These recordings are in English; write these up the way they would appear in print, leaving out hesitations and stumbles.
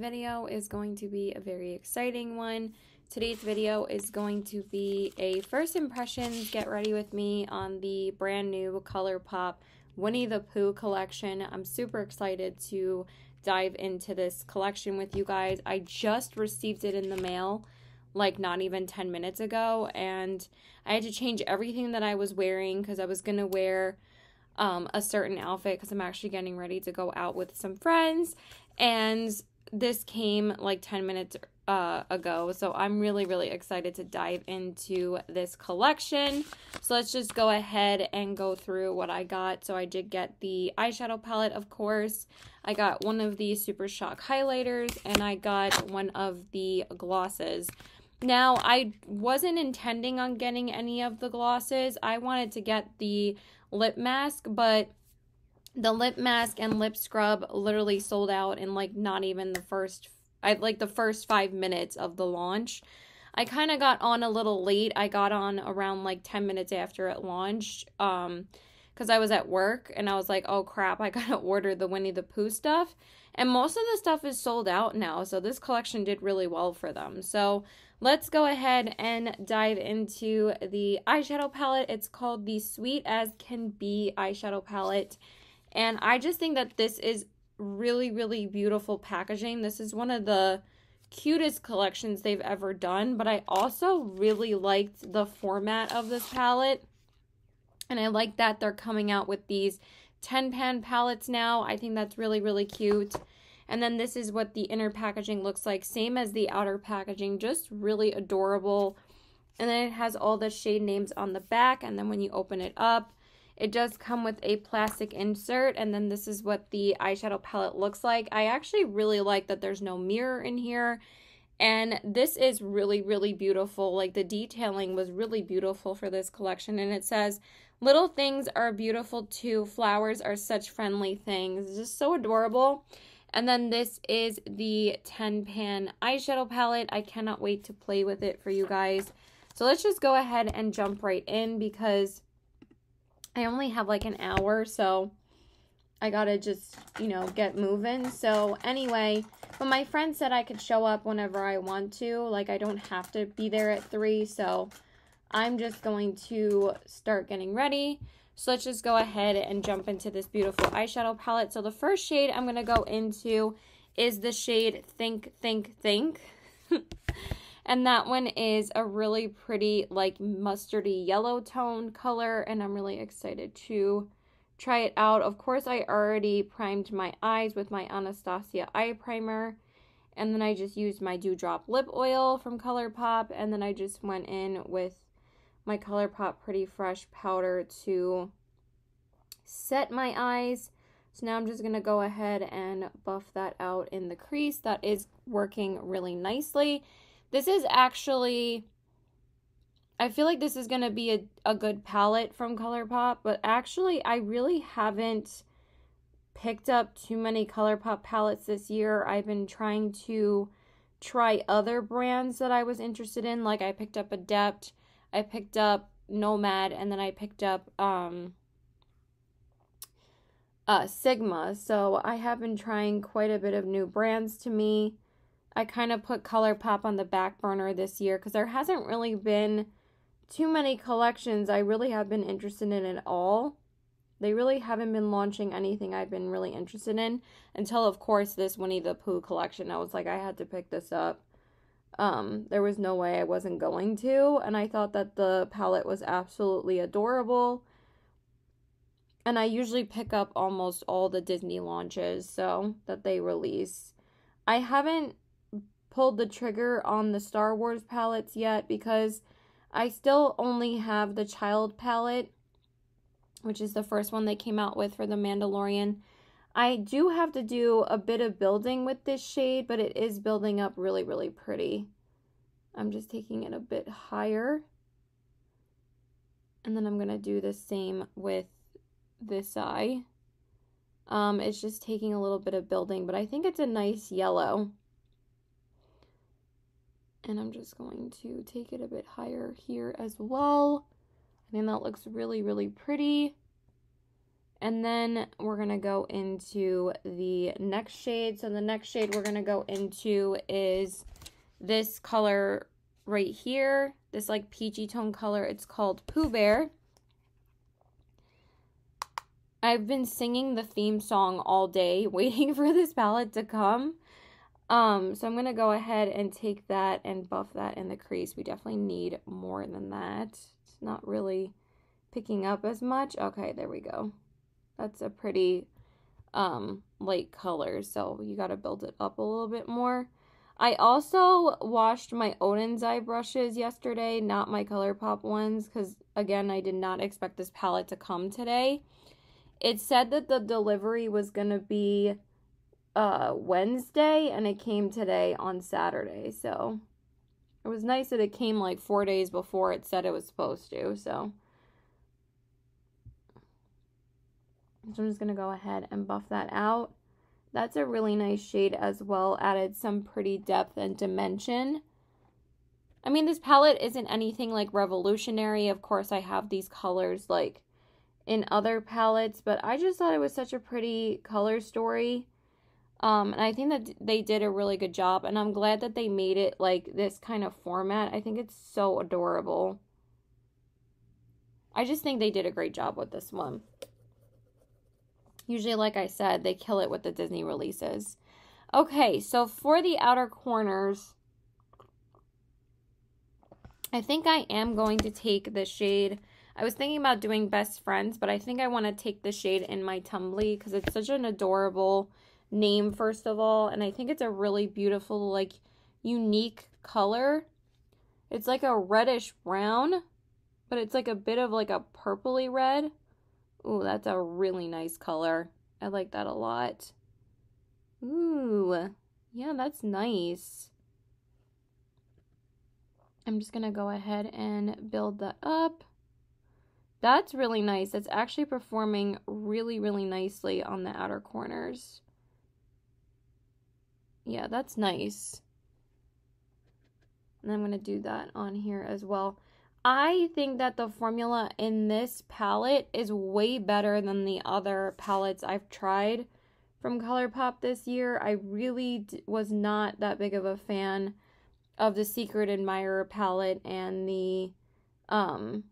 video is going to be a very exciting one. Today's video is going to be a first impressions get ready with me on the brand new Colourpop Winnie the Pooh collection. I'm super excited to dive into this collection with you guys. I just received it in the mail like not even 10 minutes ago, and I had to change everything that I was wearing because I was gonna wear a certain outfit because I'm actually getting ready to go out with some friends, and this came like 10 minutes ago, so I'm really excited to dive into this collection. So let's just go ahead and go through what I got. So I did get the eyeshadow palette, of course. I got one of the Super Shock highlighters, and I got one of the glosses. Now, I wasn't intending on getting any of the glosses. I wanted to get the lip mask, but the lip mask and lip scrub literally sold out in like not even the first 5 minutes of the launch. I kind of got on a little late. I got on around like 10 minutes after it launched because I was at work and I was like, oh crap, I gotta order the Winnie the Pooh stuff. And most of the stuff is sold out now, so this collection did really well for them. So let's go ahead and dive into the eyeshadow palette. It's called the Sweet as Can Be eyeshadow palette. And I just think that this is really beautiful packaging. This is one of the cutest collections they've ever done, but I also really liked the format of this palette. And I like that they're coming out with these 10-pan palettes now. I think that's really cute. And then this is what the inner packaging looks like. Same as the outer packaging, just really adorable. And then it has all the shade names on the back. And then when you open it up, it does come with a plastic insert. And then this is what the eyeshadow palette looks like. I actually really like that there's no mirror in here. And this is really beautiful. Like the detailing was really beautiful for this collection. And it says, little things are beautiful too. Flowers are such friendly things. It's just so adorable. And then this is the 10-pan eyeshadow palette. I cannot wait to play with it for you guys. So let's just go ahead and jump right in because I only have like an hour. So I gotta just, you know, get moving. So anyway, but my friend said I could show up whenever I want to. Like I don't have to be there at 3. So I'm just going to start getting ready. So let's just go ahead and jump into this beautiful eyeshadow palette. So the first shade I'm going to go into is the shade Think. And that one is a really pretty like mustardy yellow tone color. And I'm really excited to try it out. Of course, I already primed my eyes with my Anastasia eye primer. And then I just used my Dewdrop lip oil from Colourpop. And then I just went in with my Colourpop Pretty Fresh powder to set my eyes. So now I'm just going to go ahead and buff that out in the crease. That is working really nicely. This is actually, I feel like this is going to be a good palette from Colourpop, but actually I really haven't picked up too many Colourpop palettes this year. I've been trying to try other brands that I was interested in. Like I picked up Adept, I picked up Nomad, and then I picked up Sigma. So I have been trying quite a bit of new brands to me. I kind of put Colourpop on the back burner this year because there hasn't really been too many collections I really have been interested in at all. They really haven't been launching anything I've been really interested in until, of course, this Winnie the Pooh collection. I was like, I had to pick this up. There was no way I wasn't going to, and I thought that the palette was absolutely adorable. And I usually pick up almost all the Disney launches so that they release. I haven't pulled the trigger on the Star Wars palettes yet because I still only have the Child palette, which is the first one they came out with for The Mandalorian. I do have to do a bit of building with this shade, but it is building up really pretty. I'm just taking it a bit higher. And then I'm going to do the same with this eye. It's just taking a little bit of building, but I think it's a nice yellow. And I'm just going to take it a bit higher here as well. I think that looks really pretty. And then we're going to go into the next shade. So the next shade we're going to go into is this color right here. This like peachy tone color. It's called Pooh Bear. I've been singing the theme song all day waiting for this palette to come. So I'm going to go ahead and take that and buff that in the crease. We definitely need more than that. It's not really picking up as much. Okay, there we go. That's a pretty light color, so you got to build it up a little bit more. I also washed my Odin's eye brushes yesterday, not my Colourpop ones, because again, I did not expect this palette to come today. It said that the delivery was going to be Wednesday, and it came today on Saturday, so it was nice that it came like 4 days before it said it was supposed to, so I'm just going to go ahead and buff that out. That's a really nice shade as well. Added some pretty depth and dimension. I mean, this palette isn't anything like revolutionary. Of course, I have these colors like in other palettes, but I just thought it was such a pretty color story. And I think that they did a really good job. And I'm glad that they made it like this kind of format. I think it's so adorable. I just think they did a great job with this one. Usually, like I said, they kill it with the Disney releases. Okay, so for the outer corners, I think I am going to take the shade. I was thinking about doing Best Friends, but I think I want to take the shade In My Tumbly because it's such an adorable name, first of all. And I think it's a really beautiful, like, unique color. It's like a reddish brown, but it's like a bit of like a purpley red. Ooh, that's a really nice color. I like that a lot. Ooh, yeah, that's nice. I'm just going to go ahead and build that up. That's really nice. It's actually performing really, really nicely on the outer corners. Yeah, that's nice. And I'm going to do that on here as well. I think that the formula in this palette is way better than the other palettes I've tried from Colourpop this year. I really was not that big of a fan of the Secret Admirer palette and the, and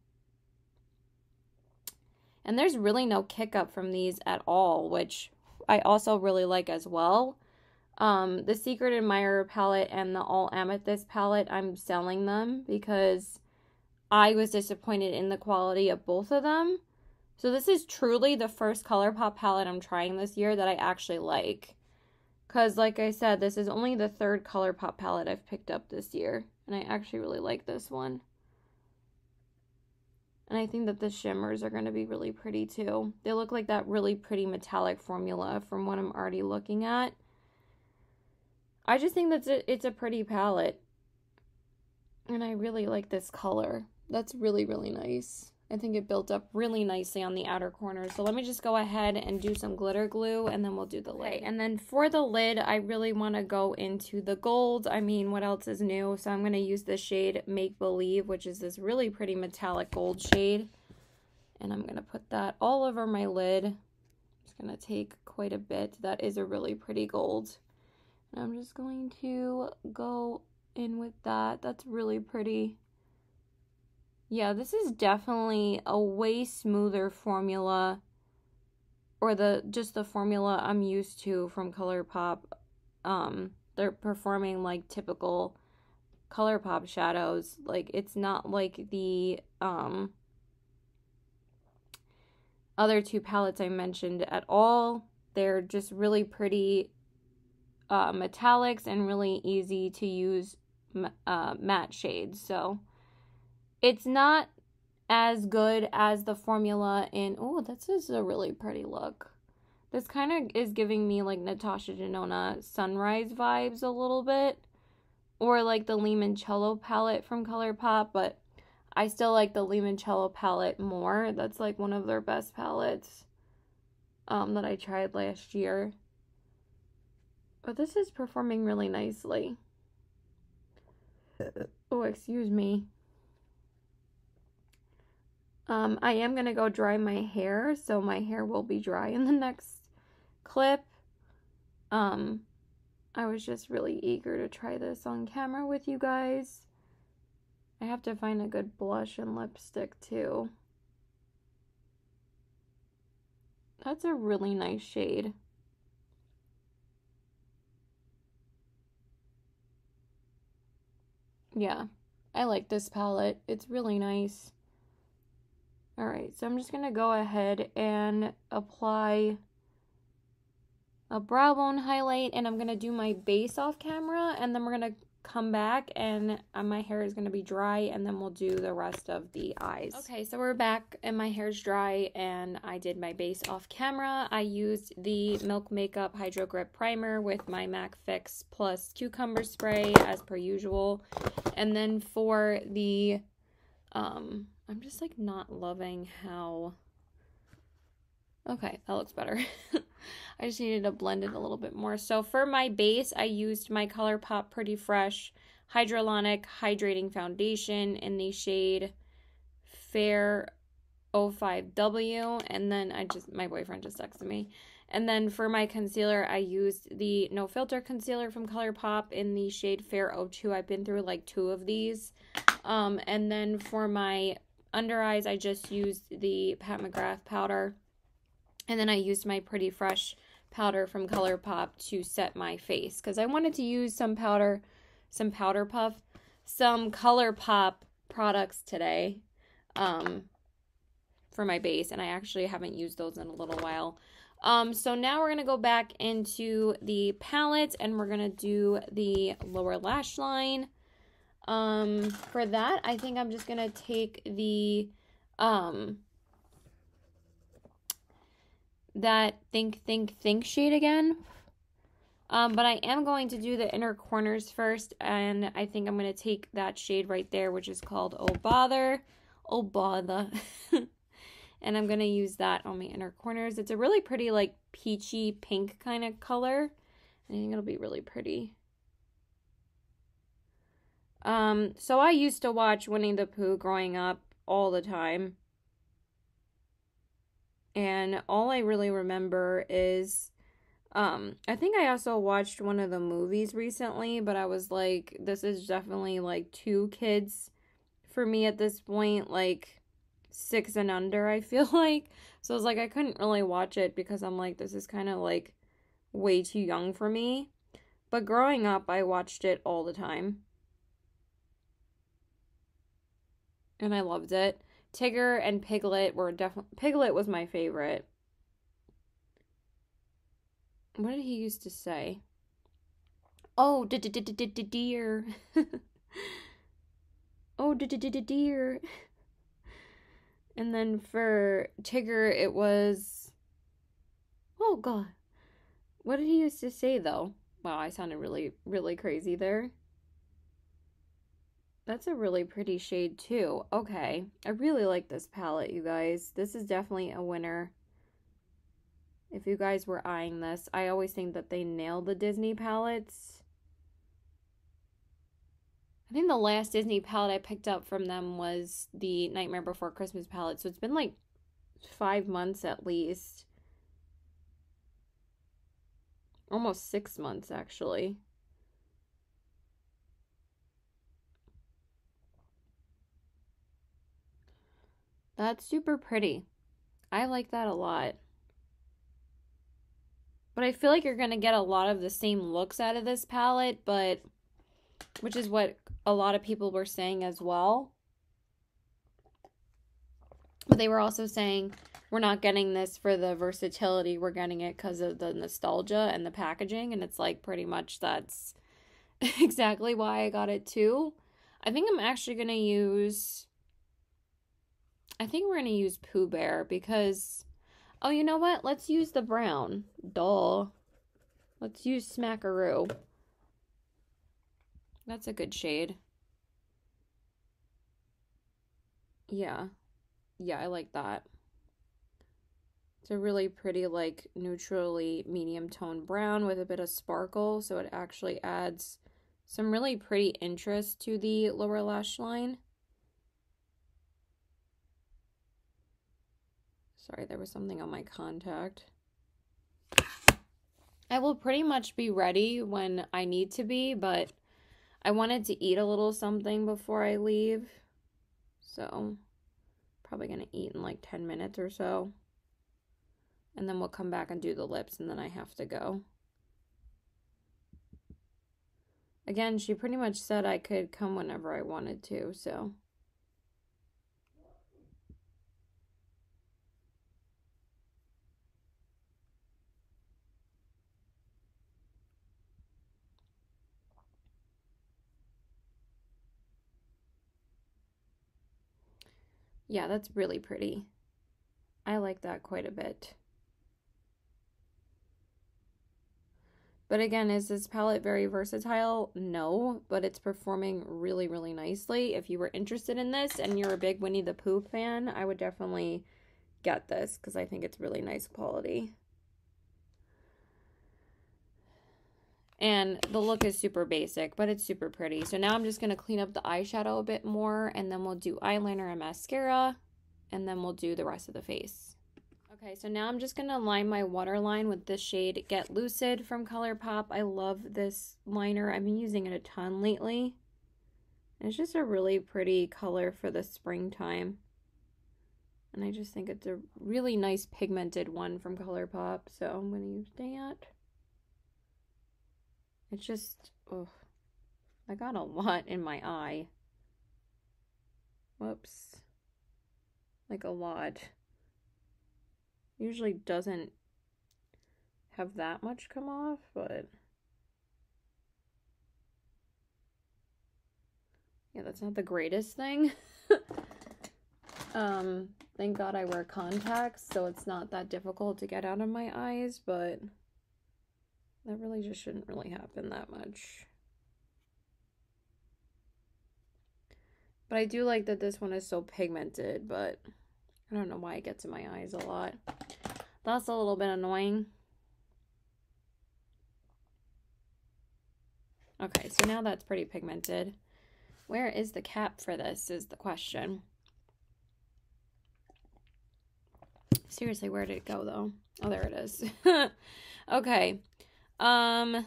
there's really no kick up from these at all, which I also really like as well. The Secret Admirer palette and the All Amethyst palette, I'm selling them because I was disappointed in the quality of both of them. So this is truly the first Colourpop palette I'm trying this year that I actually like. Because like I said, this is only the third Colourpop palette I've picked up this year. And I actually really like this one. And I think that the shimmers are going to be really pretty too. They look like that really pretty metallic formula from what I'm already looking at. I just think that it's a pretty palette. And I really like this color. That's really, really nice. I think it built up really nicely on the outer corners. So let me just go ahead and do some glitter glue and then we'll do the lid. Okay, and then for the lid, I really want to go into the gold. I mean, what else is new? So I'm going to use the shade Make Believe, which is this really pretty metallic gold shade. And I'm going to put that all over my lid. It's going to take quite a bit. That is a really pretty gold. And I'm just going to go in with that. That's really pretty. Yeah, this is definitely a way smoother formula, or just the formula I'm used to from Colourpop. They're performing like typical Colourpop shadows. Like, it's not like the other two palettes I mentioned at all. They're just really pretty metallics and really easy to use matte shades. So it's not as good as the formula in, oh, this is a really pretty look. This kind of is giving me like Natasha Denona Sunrise vibes a little bit. Or like the Limoncello palette from Colourpop, but I still like the Limoncello palette more. That's like one of their best palettes that I tried last year. But this is performing really nicely. Oh, excuse me. I am going to go dry my hair, so my hair will be dry in the next clip. I was just really eager to try this on camera with you guys. I have to find a good blush and lipstick too. That's a really nice shade. Yeah, I like this palette. It's really nice. Alright, so I'm just going to go ahead and apply a brow bone highlight, and I'm going to do my base off camera, and then we're going to come back and my hair is going to be dry, and then we'll do the rest of the eyes. Okay, so we're back and my hair's dry and I did my base off camera. I used the Milk Makeup Hydro Grip Primer with my MAC Fix plus cucumber spray as per usual. And then for the, I'm just like not loving how, okay, that looks better. I just needed to blend it a little bit more. So for my base, I used my Colourpop Pretty Fresh Hyaluronic Hydrating Foundation in the shade Fair 05W. And then my boyfriend just texted me. And then for my concealer, I used the No Filter Concealer from Colourpop in the shade Fair 02. I've been through like 2 of these. And then for my under eyes, I just used the Pat McGrath powder. And then I used my Pretty Fresh powder from Colourpop to set my face, because I wanted to use some Colourpop products today for my base, and I actually haven't used those in a little while. So now we're going to go back into the palette and we're going to do the lower lash line. For that, I think I'm just going to take the that Think shade again. But I am going to do the inner corners first, and I think I'm going to take that shade right there, which is called Oh Bother. And I'm going to use that on my inner corners. It's a really pretty, like, peachy pink kind of color. I think it'll be really pretty. So I used to watch Winnie the Pooh growing up all the time. And all I really remember is, I think I also watched one of the movies recently, but I was like, this is definitely like too kids for me at this point, like 6 and under, I feel like. So I was like, I couldn't really watch it because I'm like, this is kind of like way too young for me. But growing up, I watched it all the time. And I loved it. Tigger and Piglet were definitely... Piglet was my favorite. What did he used to say? Oh, deer. Oh, deer. And then for Tigger, it was... Oh, God. What did he used to say, though? Wow, I sounded really, really crazy there. That's a really pretty shade, too. Okay. I really like this palette, you guys. This is definitely a winner. If you guys were eyeing this, I always think that they nailed the Disney palettes. I think the last Disney palette I picked up from them was the Nightmare Before Christmas palette. So it's been like 5 months at least. Almost 6 months, actually. That's super pretty. I like that a lot. But I feel like you're going to get a lot of the same looks out of this palette, but which is what a lot of people were saying as well. But they were also saying we're not getting this for the versatility. We're getting it because of the nostalgia and the packaging. And it's like pretty much that's exactly why I got it too. I think I'm actually going to use... I think we're going to use Pooh Bear because... Oh, you know what? Let's use the brown. Duh. Let's use Smackaroo. That's a good shade. Yeah. Yeah, I like that. It's a really pretty, like, neutrally medium tone brown with a bit of sparkle, so it actually adds some really pretty interest to the lower lash line. Sorry, there was something on my contact. I will pretty much be ready when I need to be, but I wanted to eat a little something before I leave. So, probably going to eat in like 10 minutes or so. And then we'll come back and do the lips, and then I have to go. Again, she pretty much said I could come whenever I wanted to, so. Yeah, that's really pretty. I like that quite a bit. But again, is this palette very versatile? No, but it's performing really, really nicely. If you were interested in this and you're a big Winnie the Pooh fan, I would definitely get this because I think it's really nice quality. And the look is super basic, but it's super pretty. So now I'm just going to clean up the eyeshadow a bit more, and then we'll do eyeliner and mascara, and then we'll do the rest of the face. Okay, so now I'm just going to line my waterline with this shade Get Lucid from Colourpop. I love this liner. I've been using it a ton lately. And it's just a really pretty color for the springtime. And I just think it's a really nice pigmented one from Colourpop, so I'm going to use that. It's just, oh, I got a lot in my eye. Whoops. Like a lot. Usually doesn't have that much come off, but yeah, that's not the greatest thing. Thank God I wear contacts, so it's not that difficult to get out of my eyes, but that really just shouldn't really happen that much. But I do like that this one is so pigmented, but I don't know why it gets in my eyes a lot. That's a little bit annoying. Okay, so now that's pretty pigmented. Where is the cap for this is the question. Seriously, where did it go though? Oh, there it is. Okay. Let's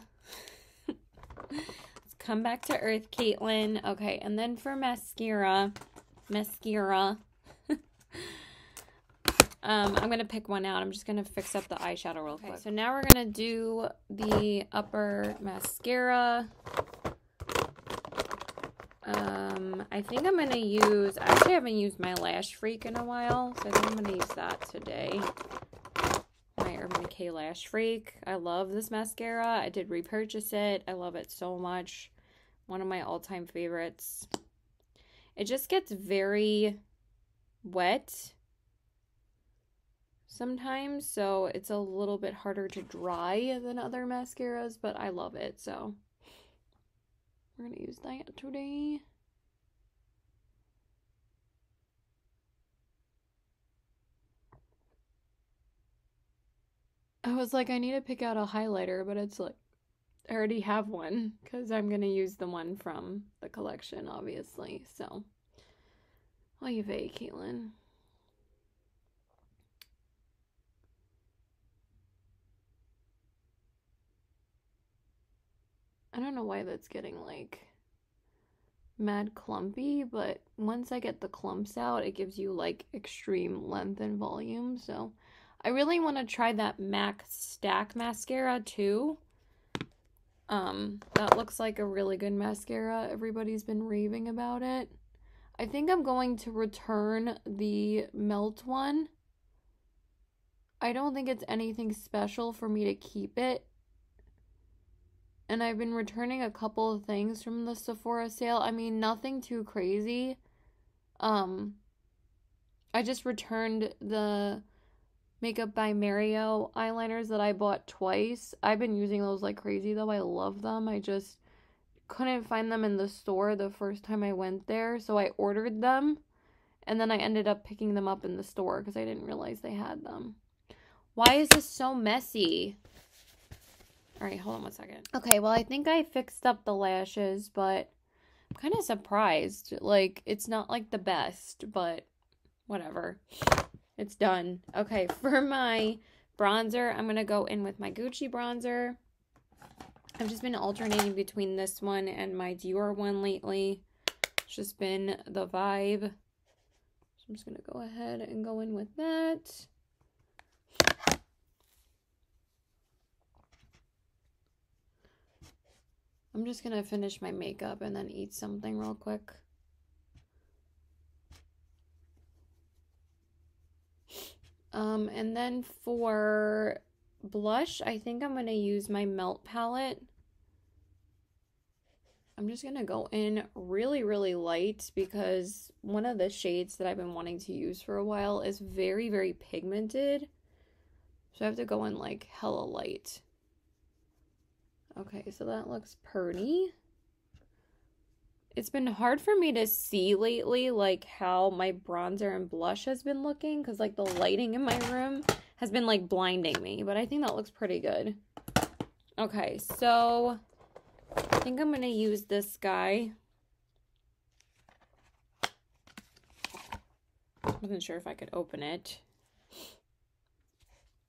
come back to earth, Caitlin. Okay, and then for mascara. I'm going to pick one out. I'm just going to fix up the eyeshadow real quick. So now we're going to do the upper mascara. I think I'm going to use, I actually haven't used my Lash Freak in a while, so I think I'm going to use that today. My Urban Decay Lash Freak. I love this mascara. I did repurchase it. I love it so much. One of my all-time favorites. It just gets very wet sometimes, so it's a little bit harder to dry than other mascaras, but I love it, so we're gonna use that today. I was like, I need to pick out a highlighter, but it's like, I already have one, because I'm gonna use the one from the collection, obviously, so. Oy vey, Caitlin. I don't know why that's getting like mad clumpy, but once I get the clumps out, it gives you like extreme length and volume. So I really want to try that MAC Stack Mascara too. That looks like a really good mascara. Everybody's been raving about it. I think I'm going to return the Melt one. I don't think it's anything special for me to keep it. And I've been returning a couple of things from the Sephora sale. I mean, nothing too crazy. I just returned the Makeup by Mario eyeliners that I bought twice. I've been using those like crazy though. I love them. I just couldn't find them in the store the first time I went there. So I ordered them. And then I ended up picking them up in the store because I didn't realize they had them. Why is this so messy? Alright, hold on one second. Okay, well, I think I fixed up the lashes, but I'm kind of surprised. Like, it's not, like, the best, but whatever. It's done. Okay, for my bronzer, I'm going to go in with my Gucci bronzer. I've just been alternating between this one and my Dior one lately. It's just been the vibe. So I'm just going to go ahead and go in with that. I'm just going to finish my makeup and then eat something real quick. And then for blush, I think I'm going to use my Melt palette. I'm just going to go in really, really light because one of the shades that I've been wanting to use for a while is very, very pigmented. So I have to go in like hella light. Okay, so that looks pretty. It's been hard for me to see lately, like, how my bronzer and blush has been looking, because, like, the lighting in my room has been, like, blinding me, but I think that looks pretty good. Okay, so I think I'm going to use this guy. Wasn't sure if I could open it.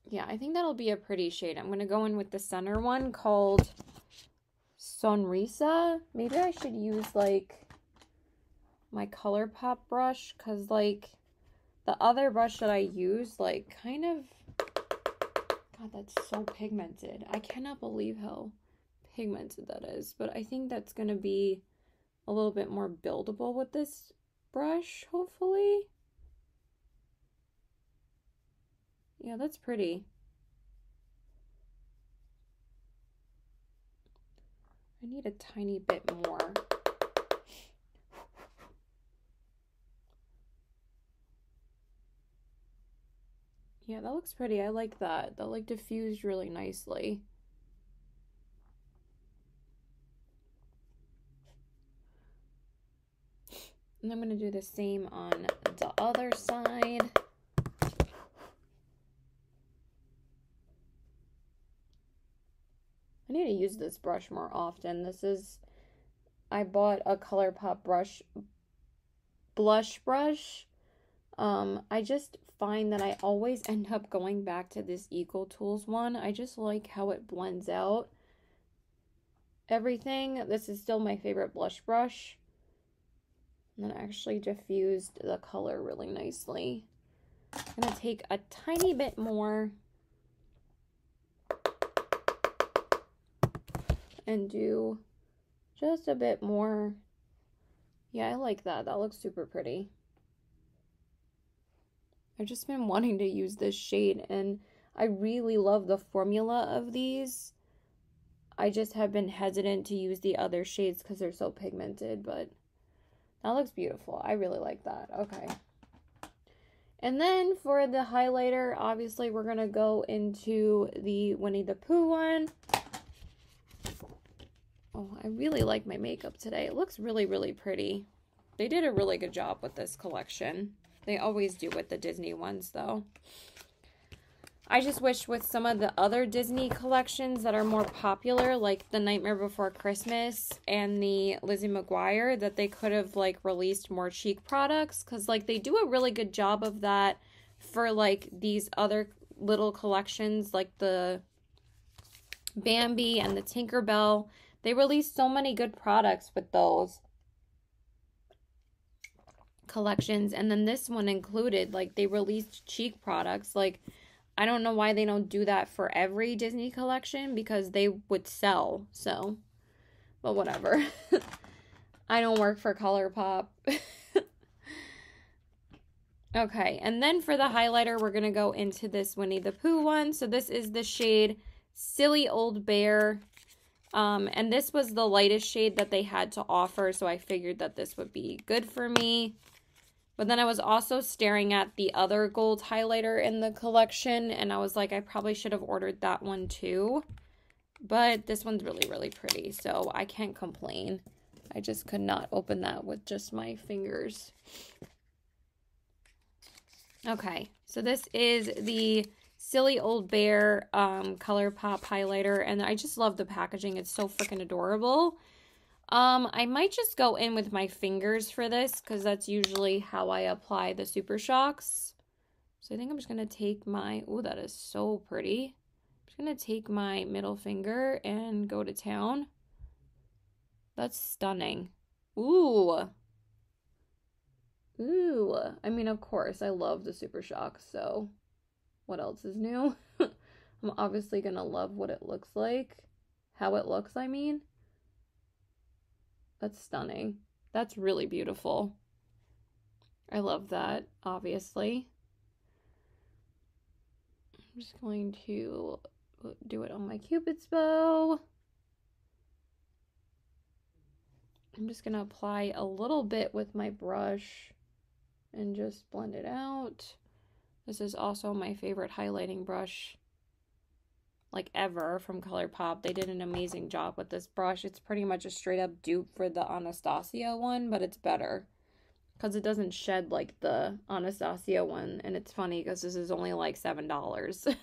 Yeah, I think that'll be a pretty shade. I'm going to go in with the center one called Sonrisa. Maybe I should use, like, my Colourpop brush, because, like, the other brush that I use, like, kind of, God, that's so pigmented. I cannot believe how pigmented that is, but I think that's going to be a little bit more buildable with this brush, hopefully. Yeah, that's pretty. I need a tiny bit more. Yeah, that looks pretty. I like that. That, like, diffused really nicely. And I'm going to do the same on the other side. I need to use this brush more often. I bought a Colourpop blush brush. I just find that I always end up going back to this Eco Tools one. I just like how it blends out everything. This is still my favorite blush brush. And then actually diffused the color really nicely. I'm going to take a tiny bit more and do just a bit more. Yeah, I like that. That looks super pretty. I've just been wanting to use this shade, and I really love the formula of these. I just have been hesitant to use the other shades because they're so pigmented, but that looks beautiful. I really like that. Okay. And then for the highlighter, obviously we're going to go into the Winnie the Pooh one. Oh, I really like my makeup today. It looks really, really pretty. They did a really good job with this collection. They always do with the Disney ones, though. I just wish with some of the other Disney collections that are more popular, like The Nightmare Before Christmas and the Lizzie McGuire, that they could have, like, released more cheek products. Because, like, they do a really good job of that for, like, these other little collections, like the Bambi and the Tinkerbell. They released so many good products with those collections, and then this one included, like, they released cheek products. Like, I don't know why they don't do that for every Disney collection, because they would sell. So, but whatever. I don't work for Colourpop. Okay, and then for the highlighter, we're gonna go into this Winnie the Pooh one. So this is the shade Silly Old Bear. And this was the lightest shade that they had to offer, so I figured that this would be good for me. But then I was also staring at the other gold highlighter in the collection, and I was like, I probably should have ordered that one too. But this one's really, really pretty, so I can't complain. I just could not open that with just my fingers. Okay, so this is the Silly Old Bear Colourpop highlighter, and I just love the packaging. It's so freaking adorable. I might just go in with my fingers for this, because that's usually how I apply the Super Shocks. So I think I'm just going to take my, oh, that is so pretty. I'm just going to take my middle finger and go to town. That's stunning. Ooh. Ooh. I mean, of course, I love the Super Shock, so what else is new? I'm obviously going to love what it looks like. How it looks, I mean. That's stunning. That's really beautiful. I love that, obviously. I'm just going to do it on my Cupid's bow. I'm just going to apply a little bit with my brush and just blend it out. This is also my favorite highlighting brush, like, ever from Colourpop. They did an amazing job with this brush. It's pretty much a straight up dupe for the Anastasia one, but it's better because it doesn't shed like the Anastasia one. And it's funny because this is only like $7.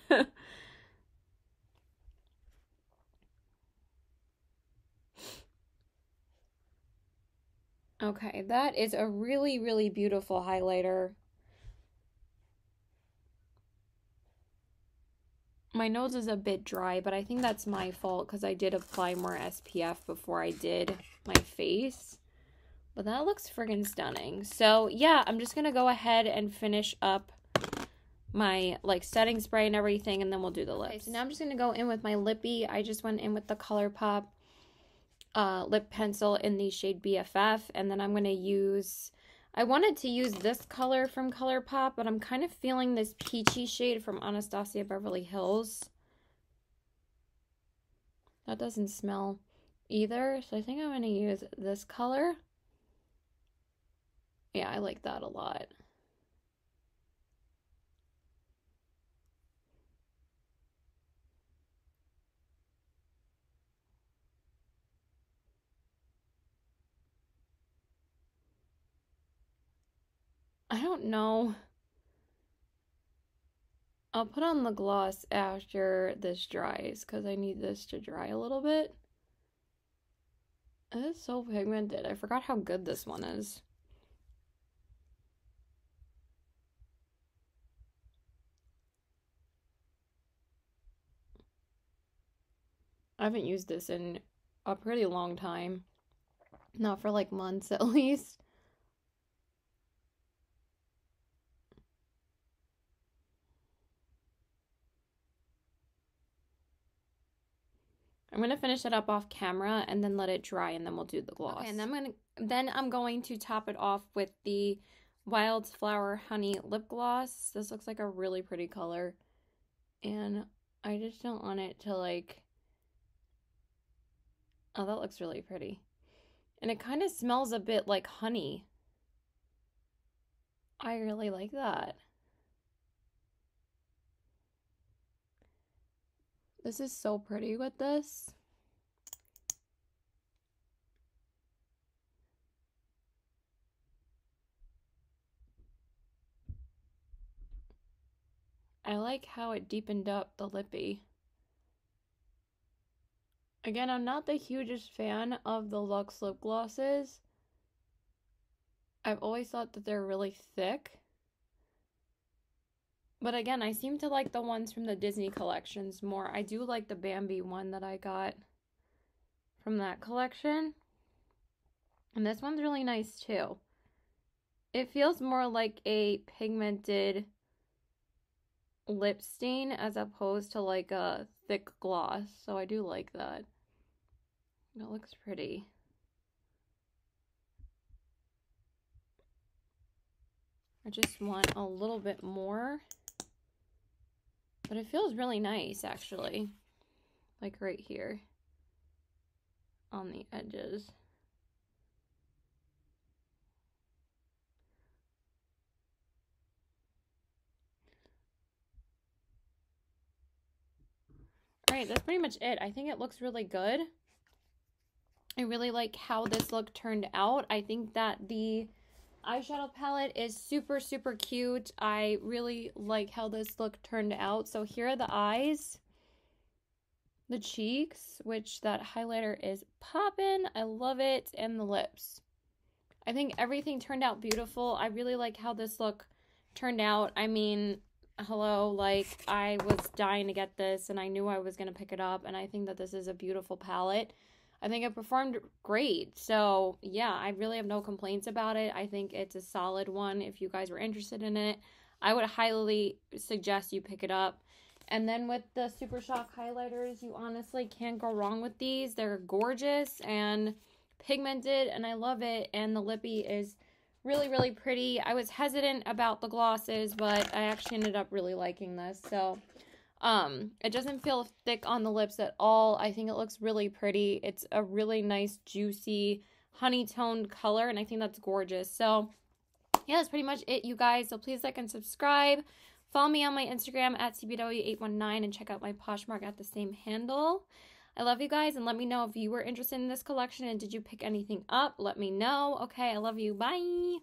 Okay, that is a really, really beautiful highlighter. My nose is a bit dry, but I think that's my fault because I did apply more SPF before I did my face. But that looks friggin' stunning. So yeah, I'm just gonna go ahead and finish up my like setting spray and everything, and then we'll do the lips. Okay, so now I'm just gonna go in with my lippy. I just went in with the Colourpop lip pencil in the shade BFF, and then I'm gonna use, I wanted to use this color from Colourpop, but I'm kind of feeling this peachy shade from Anastasia Beverly Hills. That doesn't smell either, so I think I'm gonna use this color. Yeah, I like that a lot. I don't know. I'll put on the gloss after this dries because I need this to dry a little bit. It is so pigmented. I forgot how good this one is. I haven't used this in a pretty long time. Not for like months at least. I'm going to finish it up off camera and then let it dry, and then we'll do the gloss. Okay, and then I'm going to top it off with the Wildflower Honey Lip Gloss. This looks like a really pretty color, and I just don't want it to like, oh, that looks really pretty. And it kind of smells a bit like honey. I really like that. This is so pretty with this. I like how it deepened up the lippy. Again, I'm not the hugest fan of the Luxe lip glosses. I've always thought that they're really thick. But again, I seem to like the ones from the Disney collections more. I do like the Bambi one that I got from that collection. And this one's really nice too. It feels more like a pigmented lip stain as opposed to like a thick gloss. So I do like that. It looks pretty. I just want a little bit more. But it feels really nice, actually. Like right here. On the edges. Alright, that's pretty much it. I think it looks really good. I really like how this look turned out. I think that the eyeshadow palette is super, super cute. I really like how this look turned out. So here are the eyes, the cheeks, which that highlighter is popping. I love it. And the lips. I think everything turned out beautiful. I really like how this look turned out. I mean, hello, like, I was dying to get this, and I knew I was going to pick it up, and I think that this is a beautiful palette. I think it performed great, so yeah, I really have no complaints about it. I think it's a solid one. If you guys were interested in it, I would highly suggest you pick it up. And then with the Super Shock highlighters, you honestly can't go wrong with these. They're gorgeous and pigmented, and I love it, and the lippy is really, really pretty. I was hesitant about the glosses, but I actually ended up really liking this. So, it doesn't feel thick on the lips at all. I think it looks really pretty. It's a really nice, juicy, honey-toned color, and I think that's gorgeous. So, yeah, that's pretty much it, you guys. So, please like and subscribe. Follow me on my Instagram at CBW819 and check out my Poshmark at the same handle. I love you guys, and let me know if you were interested in this collection and did you pick anything up. Let me know. Okay, I love you. Bye.